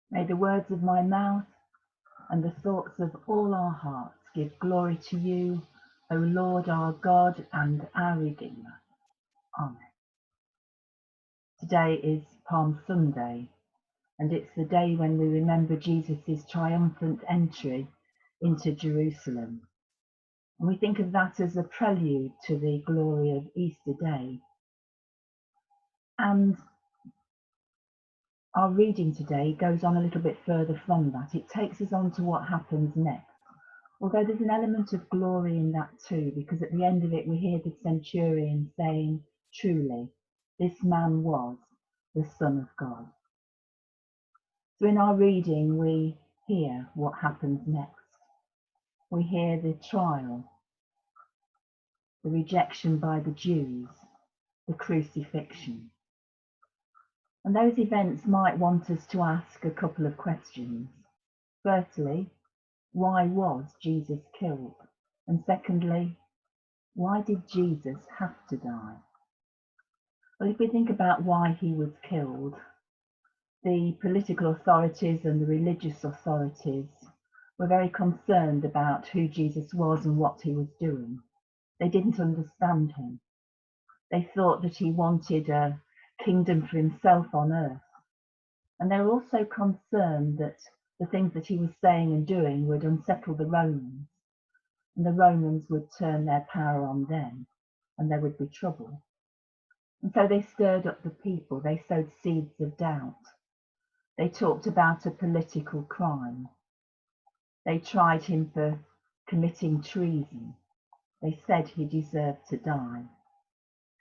May the words of my mouth and the thoughts of all our hearts give glory to you, O Lord, our God and our Redeemer. Amen. Today is Palm Sunday, and it's the day when we remember Jesus' triumphant entry into Jerusalem. And we think of that as a prelude to the glory of Easter Day. And our reading today goes on a little bit further from that. It takes us on to what happens next. Although there's an element of glory in that too, because at the end of it we hear the centurion saying, "Truly, this man was the Son of God." So in our reading we hear what happens next. We hear the trial, the rejection by the Jews, the crucifixion. And those events might want us to ask a couple of questions. Firstly, why was Jesus killed? And secondly, why did Jesus have to die? Well, if we think about why he was killed, the political authorities and the religious authorities were very concerned about who Jesus was and what he was doing. They didn't understand him. They thought that he wanted a kingdom for himself on earth. And they were also concerned that the things that he was saying and doing would unsettle the Romans, and the Romans would turn their power on them, and there would be trouble. And so they stirred up the people. They sowed seeds of doubt. They talked about a political crime. They tried him for committing treason. They said he deserved to die.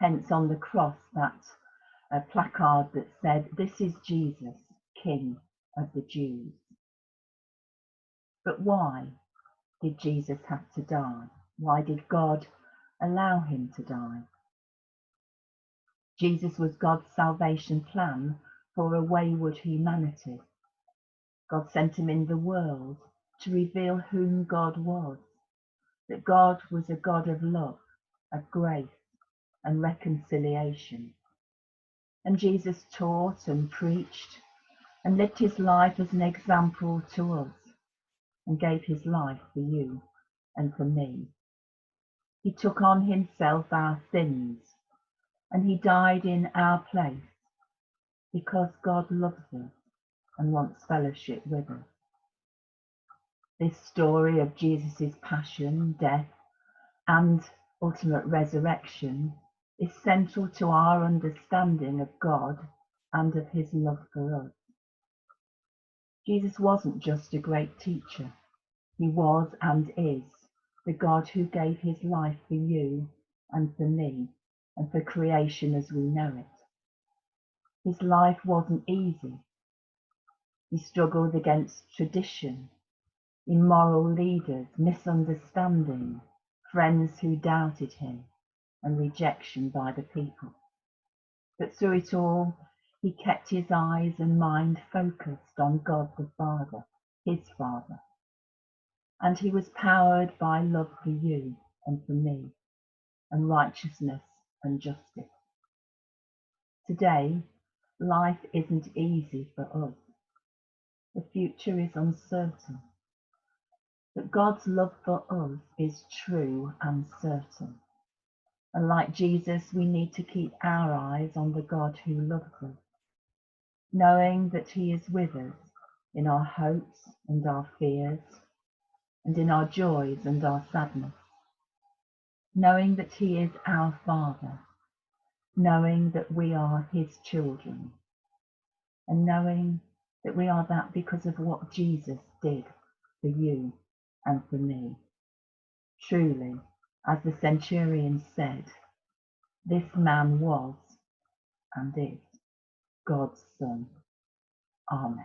Hence on the cross that placard that said, "This is Jesus, King of the Jews." But why did Jesus have to die? Why did God allow him to die? Jesus was God's salvation plan for a wayward humanity. God sent him in the world to reveal whom God was, that God was a God of love, of grace and reconciliation. And Jesus taught and preached and lived his life as an example to us, and gave his life for you and for me. He took on himself our sins, and he died in our place, because God loves us and wants fellowship with us. This story of Jesus' passion, death, and ultimate resurrection is central to our understanding of God and of his love for us. Jesus wasn't just a great teacher. He was and is the God who gave his life for you and for me and for creation as we know it. His life wasn't easy. He struggled against tradition, immoral leaders, misunderstanding, friends who doubted him, and rejection by the people. But through it all, he kept his eyes and mind focused on God the Father, his Father. And he was powered by love for you and for me, and righteousness and justice. Today, life isn't easy for us. The future is uncertain. But God's love for us is true and certain. And like Jesus, we need to keep our eyes on the God who loves us, knowing that he is with us in our hopes and our fears, and in our joys and our sadness, knowing that he is our Father, knowing that we are his children, and knowing that we are that because of what Jesus did for you and for me. Truly, as the centurion said, this man was and is God's Son. Amen.